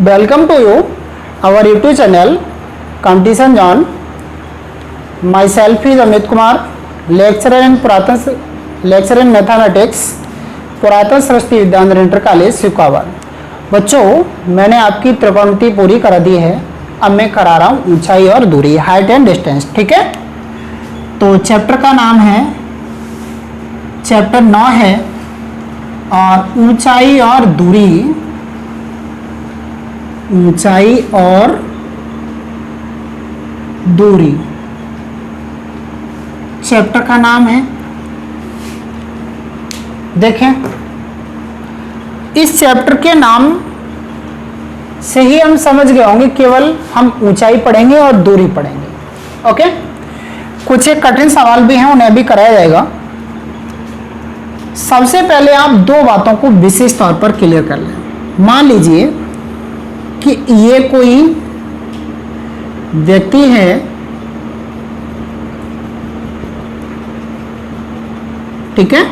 Welcome to you, our YouTube channel, Competition Zone. Myself is Amit Kumar, lecturer in Mathematics, पुरातन Saraswati Vidyanagar inter college सिकावर। बच्चों, मैंने आपकी त्रिकोणमिति पूरी करा दी है। अब मैं करा रहा हूँ ऊंचाई और दूरी, हाइट एंड डिस्टेंस। ठीक है, तो चैप्टर का नाम है, चैप्टर 9 है और ऊंचाई और दूरी, ऊंचाई और दूरी चैप्टर का नाम है। देखें, इस चैप्टर के नाम से ही हम समझ गए होंगे, केवल हम ऊंचाई पढ़ेंगे और दूरी पढ़ेंगे। ओके, कुछ एक कठिन सवाल भी हैं, उन्हें भी कराया जाएगा। सबसे पहले आप दो बातों को विशेष तौर पर क्लियर कर लें। मान लीजिए कि ये कोई व्यक्ति है, ठीक है,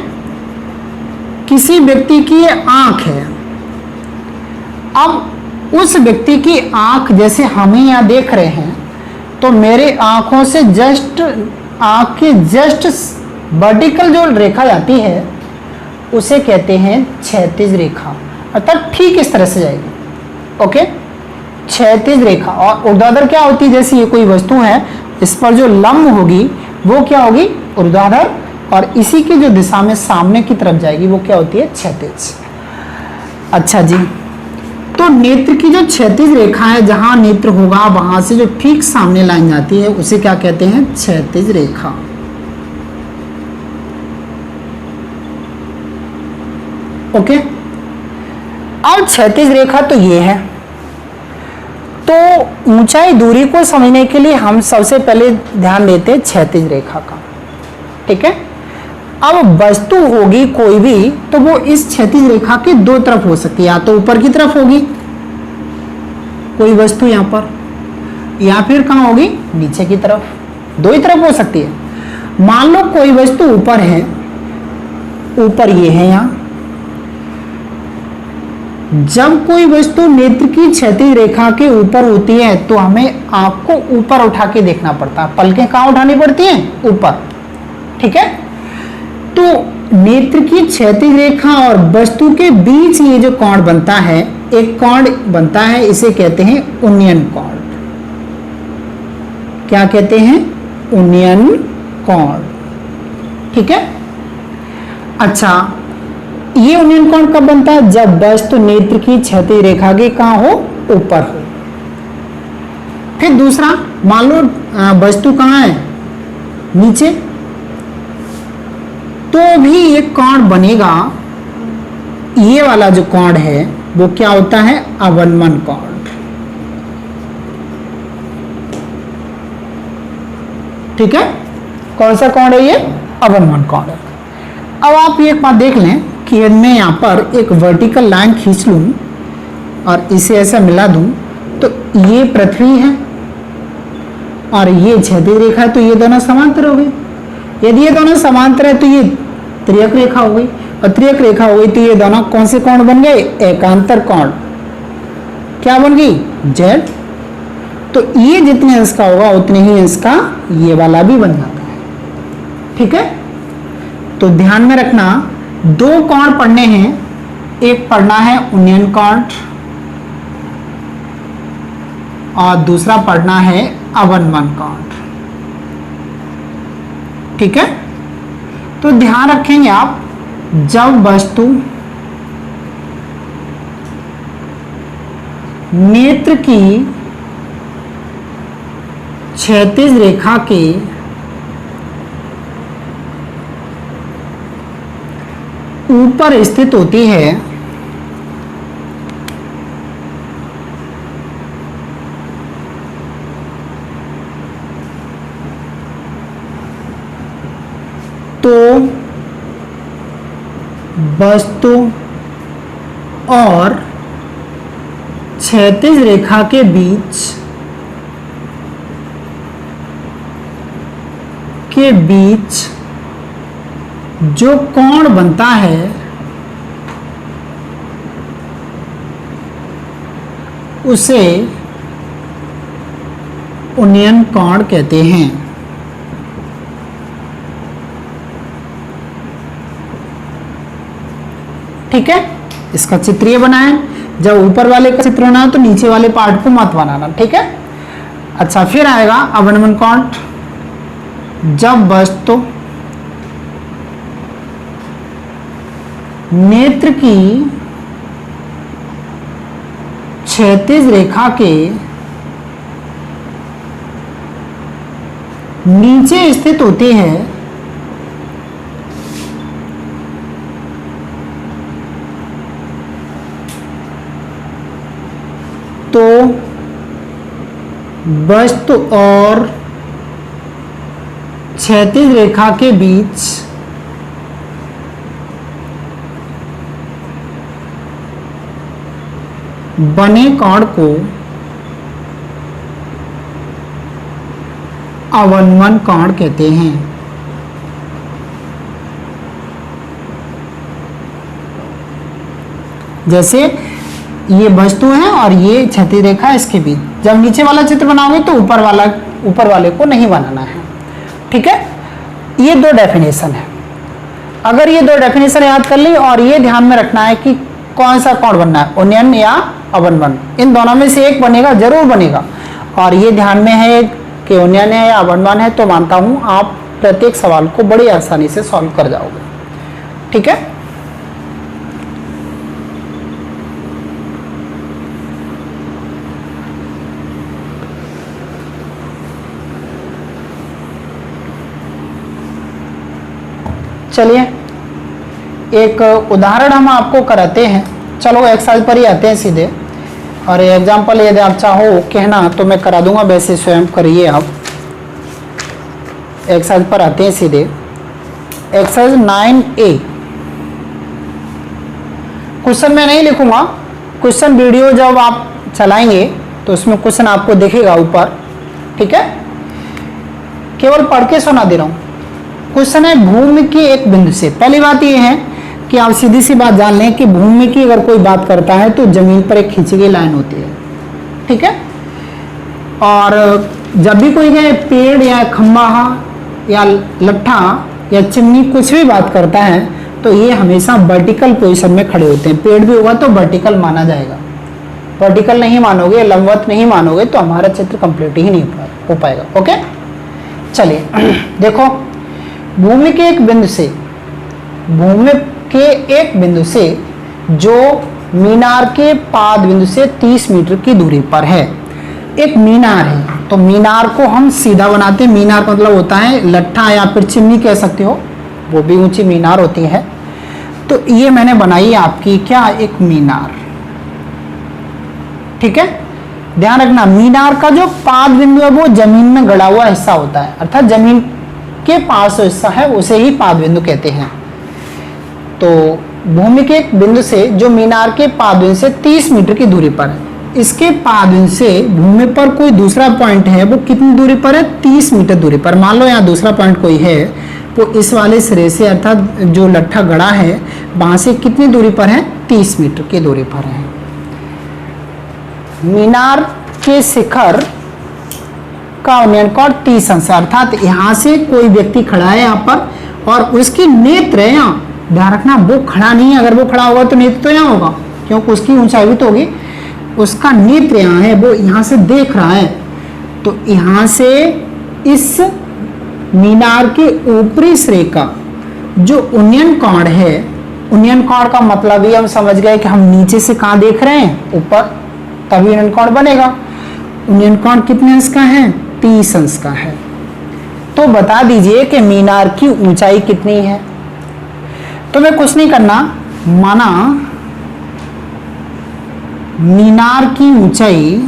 किसी व्यक्ति की आंख है। अब उस व्यक्ति की आंख जैसे हम ही यहां देख रहे हैं, तो मेरे आंखों से जस्ट, आंख के जस्ट वर्टिकल जो रेखा जाती है उसे कहते हैं क्षैतिज रेखा, अर्थात ठीक इस तरह से जाएगी। ओके, क्षैतिज रेखा। और ऊर्ध्वाधर क्या होती है? जैसे ये कोई वस्तु है, इस पर जो लंब होगी वो क्या होगी? ऊर्ध्वाधर, और इसी की जो दिशा में सामने की तरफ जाएगी वो क्या होती है? क्षैतिज। अच्छा जी, तो नेत्र की जो क्षैतिज रेखा है, जहां नेत्र होगा वहां से जो ठीक सामने लाइन जाती है उसे क्या कहते हैं? क्षैतिज रेखा। ओके, अब क्षैतिज रेखा तो ये है। तो ऊंचाई दूरी को समझने के लिए हम सबसे पहले ध्यान देते हैं क्षैतिज रेखा का। ठीक है, अब वस्तु होगी कोई भी तो वो इस क्षैतिज रेखा की दो तरफ हो सकती है, या तो ऊपर की तरफ होगी कोई वस्तु यहां पर, या फिर कहां होगी? नीचे की तरफ। दो ही तरफ हो सकती है। मान लो कोई वस्तु ऊपर है, ऊपर ये है यहां। जब कोई वस्तु नेत्र की क्षैतिज रेखा के ऊपर होती है तो हमें आंख को ऊपर उठा के देखना पड़ता है। पलकें कहां उठानी पड़ती हैं? ऊपर। ठीक है, तो नेत्र की क्षैतिज रेखा और वस्तु के बीच ये जो कोण बनता है, एक कोण बनता है, इसे कहते हैं उन्नयन कोण। क्या कहते हैं? उन्नयन कोण। ठीक है, अच्छा, ये उन्नयन कोण कब बनता है? जब वस्तु नेत्र की क्षैतिज रेखा के कहां हो? ऊपर हो। फिर दूसरा, मान लो वस्तु कहां है? नीचे, तो भी एक कोण बनेगा। ये वाला जो कोण है वो क्या होता है? अवनमन कोण। ठीक है, कौन सा कोण है ये? अवनमन कोण है। अब आप एक बात देख लें कि मैं यहां पर एक वर्टिकल लाइन खींच लूं और इसे ऐसा मिला दूं, तो ये पृथ्वी है और ये क्षैतिज रेखा है, तो ये दोनों समांतर हो गए। यदि ये दोनों समांतर है तो ये त्रियक रेखा हो गई, और त्रियक रेखा हो गई तो ये दोनों कौन से कोण बन गए? एकांतर कोण। क्या बन गई? जेड। तो ये जितने अंश का होगा उतने ही अंश का ये वाला भी बन जाता है। ठीक है, तो ध्यान में रखना, दो कोण पढ़ने हैं। एक पढ़ना है उन्नयन कोण और दूसरा पढ़ना है अवनमन कोण। ठीक है, तो ध्यान रखेंगे आप, जब वस्तु नेत्र की क्षैतिज रेखा के ऊपर स्थित होती है तो वस्तु और क्षैतिज रेखा के बीच जो कोण बनता है उसे उन्नयन कोण कहते हैं। ठीक है, इसका चित्र ये बनाएं। जब ऊपर वाले का चित्र बनाना तो नीचे वाले पार्ट को मत बनाना। ठीक है, अच्छा फिर आएगा अवनमन कोण। जब वस्तु नेत्र की क्षैतिज रेखा के नीचे स्थित होती है तो वस्तु और क्षैतिज रेखा के बीच बने कोण को अवनमन कोण कहते हैं। जैसे ये वस्तु है और ये क्षैतिज रेखा इसके बीच, जब नीचे वाला चित्र बनाओगे तो ऊपर वाले को नहीं बनाना है। ठीक है, ये दो डेफिनेशन है। अगर ये दो डेफिनेशन याद कर ली और ये ध्यान में रखना है कि कौन सा कोण बनना है, उन्नयन या अवनमन, इन दोनों में से एक बनेगा, जरूर बनेगा। और ये ध्यान में है कि उन्नयन है या अवनमन है, तो मानता हूं आप प्रत्येक सवाल को बड़ी आसानी से सॉल्व कर जाओगे। ठीक है, चलिए एक उदाहरण हम आपको कराते हैं। चलो एक्सरसाइज पर ही आते हैं सीधे, और एग्जाम्पल यदि आप चाहो कहना तो मैं करा दूंगा, वैसे स्वयं करिए आप। एक्सरसाइज पर आते हैं सीधे। Exercise 9A। क्वेश्चन मैं नहीं लिखूंगा, क्वेश्चन वीडियो जब आप चलाएंगे तो उसमें क्वेश्चन आपको दिखेगा ऊपर। ठीक है, केवल पढ़ के सुना दे रहा हूं। क्वेश्चन है भूमि के एक बिंदु से। पहली बात यह है कि आप सीधी सी बात जान लें कि भूमि की अगर कोई बात करता है तो जमीन पर एक खींची गई लाइन होती है। ठीक है, और जब भी कोई पेड़ या खंभा या लट्ठा या चिमनी कुछ भी बात करता है तो ये हमेशा वर्टिकल पोजीशन में खड़े होते हैं। पेड़ भी होगा तो वर्टिकल माना जाएगा, वर्टिकल नहीं मानोगे, लंबवत नहीं मानोगे तो हमारा चित्र कंप्लीट ही नहीं हो पाएगा। ओके, चलिए देखो, भूमि के एक बिंदु से जो मीनार के पाद बिंदु से 30 मीटर की दूरी पर है। एक मीनार है तो मीनार को हम सीधा बनाते हैं। मीनार का मतलब होता है लट्ठा या फिर चिमनी कह सकते हो, वो भी ऊंची मीनार होती है। तो ये मैंने बनाई आपकी क्या, एक मीनार। ठीक है, ध्यान रखना मीनार का जो पाद बिंदु है वो जमीन में गड़ा हुआ हिस्सा होता है, अर्थात जमीन के पास जो हिस्सा है उसे ही पाद बिंदु कहते हैं। तो भूमि के एक बिंदु से जो मीनार के पाद बिंदु से 30 मीटर की दूरी पर है, इसके पाद बिंदु से भूमि पर कोई दूसरा पॉइंट है, वो कितनी दूरी पर है, 30 मीटर दूरी पर। मान लो यहाँ दूसरा पॉइंट कोई है, वो इस वाले सिरे से अर्थात जो लट्ठा गड़ा है वहां से कितनी दूरी पर है, 30 मीटर की दूरी पर है। मीनार के शिखर का उन्नयन कोण 30 अंश, अर्थात यहाँ से कोई व्यक्ति खड़ा है यहाँ पर और उसकी नेत्र है यहाँ, ध्यान रखना वो खड़ा नहीं है। अगर वो खड़ा होगा तो नेत्र तो यहाँ होगा, क्योंकि उसकी ऊंचाई भी तो होगी। उसका नेत्र यहाँ है, वो यहाँ से देख रहा है। तो यहाँ से इस मीनार के ऊपरी सिरे का जो उन्नयन कोण है, उन्नयन कोण का मतलब ही हम समझ गए कि हम नीचे से कहाँ देख रहे हैं, ऊपर, तभी उन्नयन कोण बनेगा। उन्नयन कोण कितने अंश का है, 30 अंश का है। तो बता दीजिए कि मीनार की ऊंचाई कितनी है। तो मैं कुछ नहीं करना, माना मीनार की ऊंचाई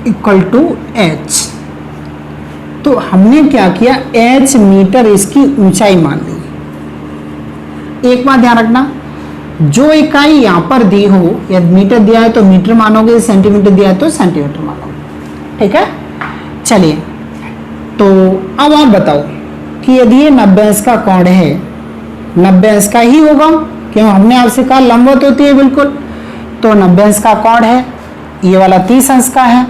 इक्वल टू h। तो हमने क्या किया, h मीटर इसकी ऊंचाई मान ली। एक बात ध्यान रखना, जो इकाई यहां पर दी हो, या मीटर दिया है तो मीटर मानोगे, सेंटीमीटर दिया है तो सेंटीमीटर मानोगे। ठीक है, चलिए तो अब आप बताओ कि यदि ये 90 अंश का कोण है, 90 अंश का ही होगा, क्यों, हमने आपसे कहा लंबवत होती है बिल्कुल। तो 90 अंश का कोण है, ये वाला 30 अंश का है,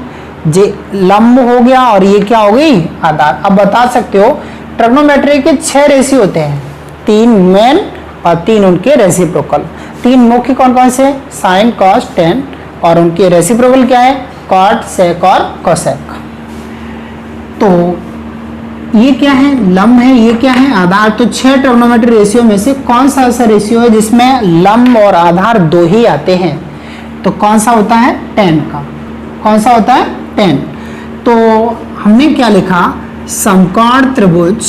जे लंब हो गया और ये क्या हो गई आधार। अब बता सकते हो ट्रिग्नोमेट्री के 6 रेशियो होते हैं, 3 मेन और 3 उनके रेसिप्रोकल। 3 मुख्य कौन कौन से, साइन कॉस टेन, और उनके रेसिप्रोकल क्या है, कॉट सेक और कोसेक। तो ये क्या है, लंब है, ये क्या है आधार। तो 6 ट्रिग्नोमेट्री रेशियो में से कौन सा ऐसा रेशियो है जिसमें लंब और आधार 2 ही आते हैं, तो कौन सा होता है, टेन का। कौन सा होता है, टेन। तो हमने क्या लिखा, समकोण त्रिभुज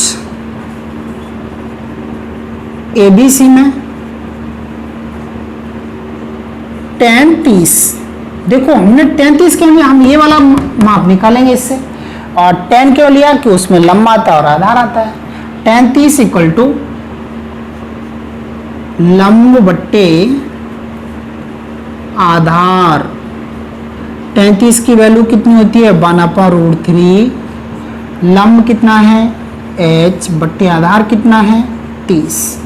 एबीसी में tan 30, देखो हमने tan 30 के लिए हम ये वाला माप निकालेंगे इससे, और tan क्यों लिया कि उसमें लंब आता है और आधार आता है। tan 30 इक्वल टू लंब बट्टे आधार। tan 30 की वैल्यू कितनी होती है, 1/√3, लंब कितना है h बट्टे आधार कितना है 30।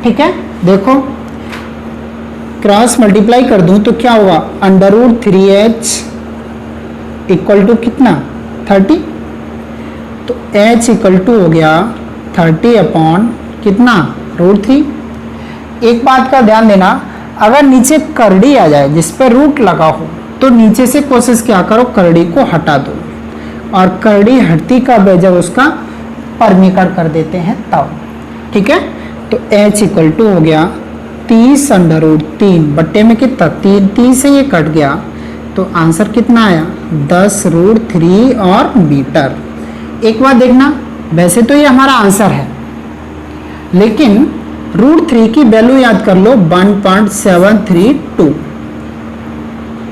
ठीक है, देखो क्रॉस मल्टीप्लाई कर दूं तो क्या होगा, √3h इक्वल टू कितना 30, तो h इक्वल टू हो गया 30 अपॉन कितना √3। एक बात का ध्यान देना, अगर नीचे करड़ी आ जाए जिस पर रूट लगा हो तो नीचे से कोशिश क्या करो, करड़ी को हटा दो, और करड़ी हटती कब है, जब उसका परमीकरण कर देते हैं तब। ठीक है, तो h इक्वल टू हो गया 30√3 बट्टे में कितना 3 से ये कट गया, तो आंसर कितना आया 10√3 और मीटर। एक बात देखना, वैसे तो ये हमारा आंसर है, लेकिन √3 की वैल्यू याद कर लो 1.732।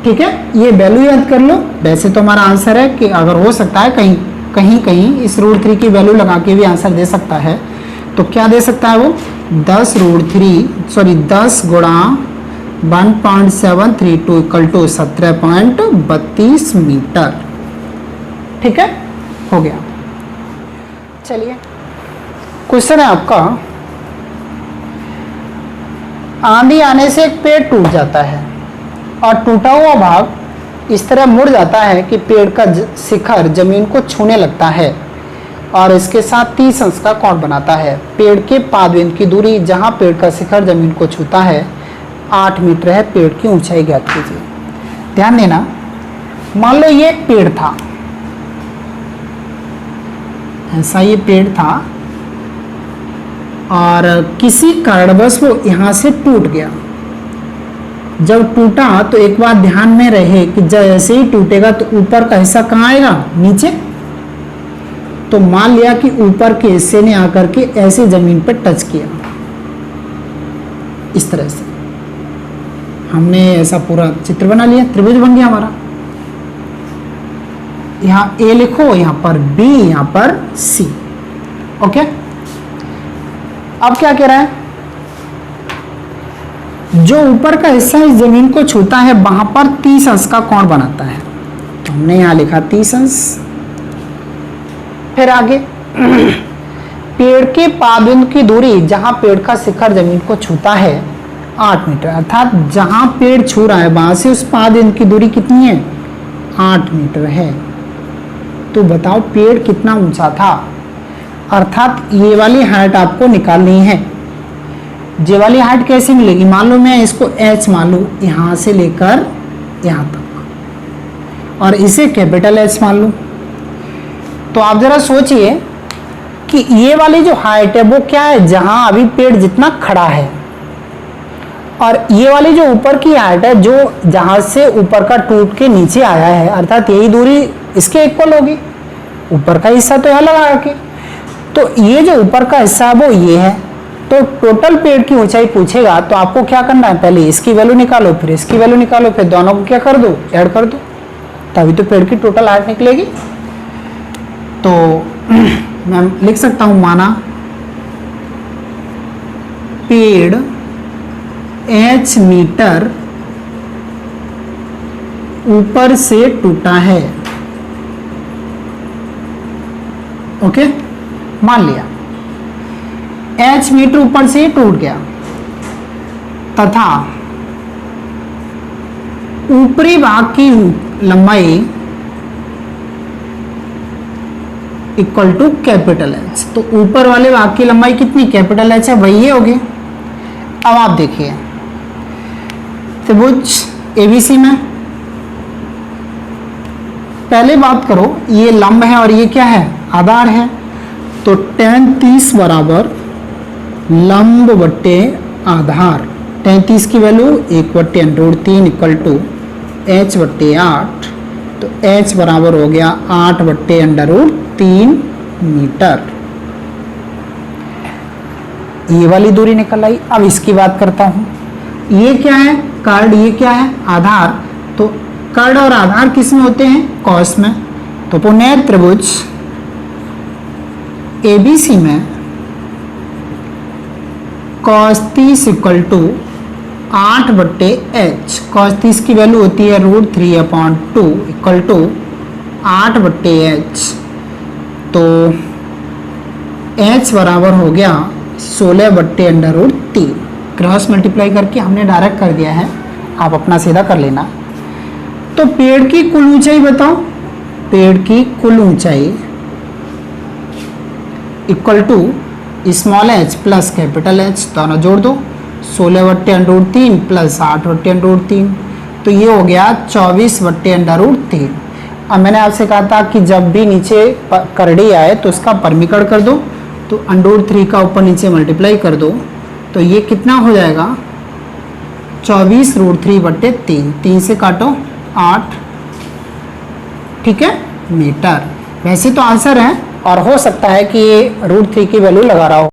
ठीक है, ये वैल्यू याद कर लो। वैसे तो हमारा आंसर है कि अगर हो सकता है कहीं इस √3 की वैल्यू लगा के भी आंसर दे सकता है, तो क्या दे सकता है वो 10 गुणा 1.732 इक्वल टू 17.32 मीटर। ठीक है, हो गया। चलिए क्वेश्चन है आपका, आंधी आने से एक पेड़ टूट जाता है और टूटा हुआ भाग इस तरह मुड़ जाता है कि पेड़ का शिखर जमीन को छूने लगता है और इसके साथ 30 अंश का कोण बनाता है। पेड़ के पादबिंदु की दूरी जहां पेड़ का शिखर जमीन को छूता है 8 मीटर है, पेड़ की ऊंचाई ज्ञात कीजिए। ध्यान देना, मान लो ये पेड़ था, ऐसा ये पेड़ था और किसी कारणवश वो यहां से टूट गया। जब टूटा तो एक बात ध्यान में रहे कि जैसे ही टूटेगा तो ऊपर का हिस्सा कहाँ आएगा, नीचे। तो मान लिया कि ऊपर के हिस्से ने आकर के ऐसे जमीन पर टच किया, इस तरह से हमने ऐसा पूरा चित्र बना लिया, त्रिभुज बन गया हमारा। यहां ए लिखो, यहां पर बी, यहां पर सी। ओके, अब क्या कह रहा है, जो ऊपर का हिस्सा इस जमीन को छूता है वहां पर 30 अंश का कोण बनाता है, तो हमने यहां लिखा 30 अंश। फिर आगे पेड़ के पादबिंदु की दूरी जहां पेड़ का शिखर जमीन को छूता है 8 मीटर, अर्थात जहां पेड़ छू रहा है वहां से उस पादबिंदु की दूरी कितनी है 8 मीटर है। तो बताओ पेड़ कितना ऊंचा था, अर्थात ये वाली हाइट आपको निकालनी है। ये वाली हाइट कैसे मिलेगी, मान लो मैं इसको h मान लूँ यहां से लेकर यहां तक और इसे कैपिटल H मान लूँ, तो आप जरा सोचिए कि ये वाली जो हाइट है वो क्या है, जहां अभी पेड़ जितना खड़ा है, और ये वाली जो ऊपर की हाइट है जो जहां से ऊपर का टूट के नीचे आया है, अर्थात यही दूरी इसके इक्वल होगी। ऊपर का हिस्सा तो यहाँ लगा के, तो ये जो ऊपर का हिस्सा है वो ये है। तो टोटल पेड़ की ऊंचाई पूछेगा तो आपको क्या करना है, पहले इसकी वैल्यू निकालो, फिर इसकी वैल्यू निकालो, फिर दोनों को क्या कर दो, ऐड कर दो, तभी तो पेड़ की टोटल हाइट निकलेगी। तो मैं लिख सकता हूं, माना पेड़ h मीटर ऊपर से टूटा है। ओके, मान लिया h मीटर ऊपर से टूट गया, तथा ऊपरी भाग की लंबाई इक्वल टू कैपिटल एच। तो ऊपर वाले भाग की लंबाई कितनी, कैपिटल एच है, वही होगी। अब आप देखिए त्रिभुज एबीसी में पहले बात करो, ये लंब है और ये क्या है, आधार है। तो tan 30 बराबर लंब बट्टे आधार। tan 30 की वैल्यू 1/√3 इक्वल टू h बट्टे 8। तो h बराबर हो गया 8/√3 मीटर। ये वाली दूरी निकल आई। अब इसकी बात करता हूं, ये क्या है, कर्ड, ये क्या है, आधार। तो कर्ड और आधार किस में होते हैं, कॉस में। तो पुनः त्रिभुज एबीसी में cos 30 equal to 8/h। cos 30 की वैल्यू होती है √3/2 इक्वल टू 8/h। तो h बराबर हो गया 16/√3। क्रॉस मल्टीप्लाई करके हमने डायरेक्ट कर दिया है, आप अपना सीधा कर लेना। तो पेड़ की कुल ऊंचाई बताओ, पेड़ की कुल ऊंचाई equal to small h plus capital H, दोनों जोड़ दो, 16/√3 प्लस 8/√3। तो ये हो गया 24/√3। अब मैंने आपसे कहा था कि जब भी नीचे करड़ी आए तो उसका परमीकरण कर दो, तो √3 का ऊपर नीचे मल्टीप्लाई कर दो। तो ये कितना हो जाएगा, 24√3/3। 3 से काटो 8, ठीक है, मीटर। वैसे तो आंसर है और हो सकता है कि ये √3 की वैल्यू लगा रहा हो।